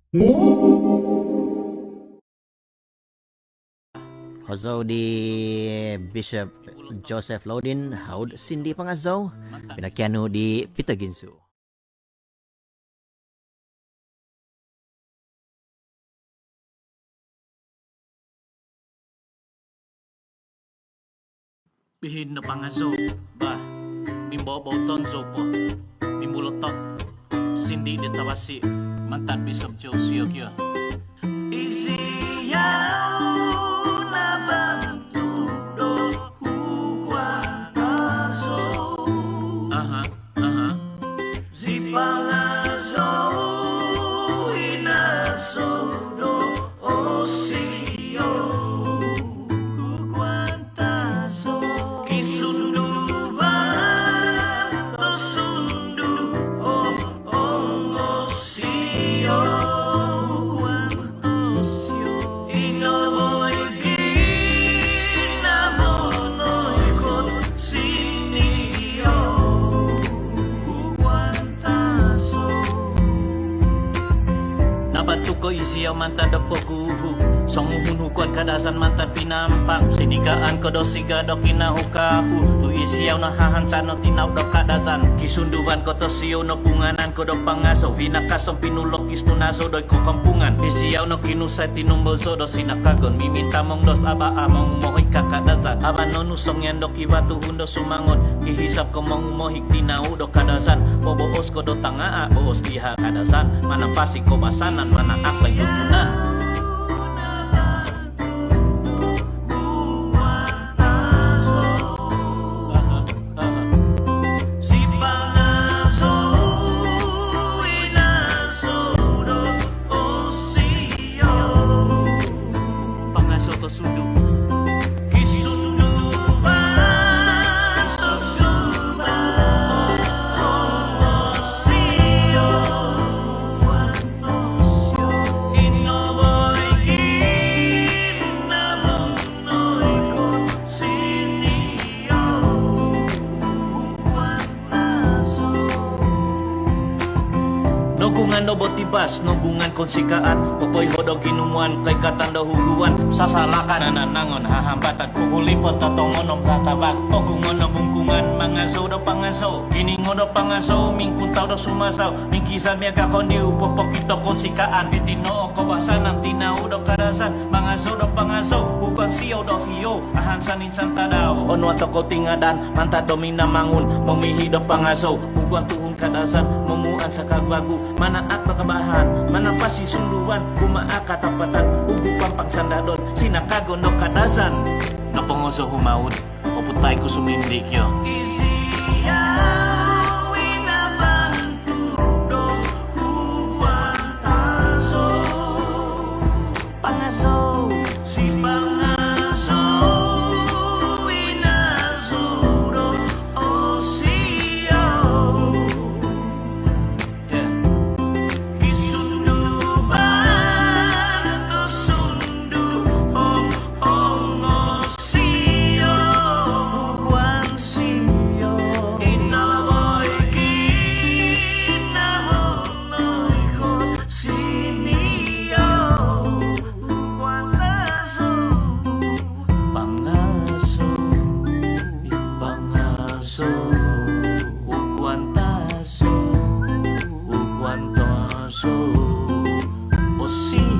Hozo di Bishop Joseph Lodin, haud Cindy Pangazo, pinakiano di Pitaginsu. Bihin na pangaso, ba, mimbobo tonso po, mimulotok, Cindy de Tabasi, mantan Bishop Joseph kyo. Isiyaw na bantudo hukwang paso. Si pangaso inasodo o siyo hukwang taso. Kisunduban to sundu o siyo. Ko isiyaw manta dapoguhu song hunukuan kadasan manta pinampang sinigaan ko do sigado kinahukahu tu isiyaw na hahansan no tinaw do kadasan kisunduan ko to siyo no punganan ko do pangaso hinakasong pinulok isto naso do ko kampungan isiyaw no kinusay tinumboso do sinakagon miminta mong dos aba among umohik kakadasan aban no nusong yan do kibatu hundo sumangon hihisap ko mong umohik tinaw do kadasan boboos ko do tangaa boos diha kadasan manapasi ko basanan mana aklay tuntunan. Nogungan no botibas, nogungan konsikaan Popoy hodog kinumuan kay katanda huguan Sasalakan nananangon hahambatan Kukulipot tatongon om tatabak Ogungon no bungkungan mga so do pangaso Kiningo do pangaso, mingkuntaw do sumasaw Mingkisan miya kakondiw, popokito konsikaan Bitino o kawasanan, tinao do karasan Mga so do pangaso, ukon siyo do siyo Ahansan insan tadaw Ono ato ko tingadan, manta domina mangun Mamihi do pangaso, ukon tuhong kadasan Mumuan sa kagbagu Manaat makabahan, manapasi suluan Kumaaka tapatan, ugupan pangsandadon Sinakagon no kadasan Napongoso humaud, oputay ko sumindik yo Isiyaw inabantudo huwang taso Pangaso, si pangaso inasudo o siyaw Oh,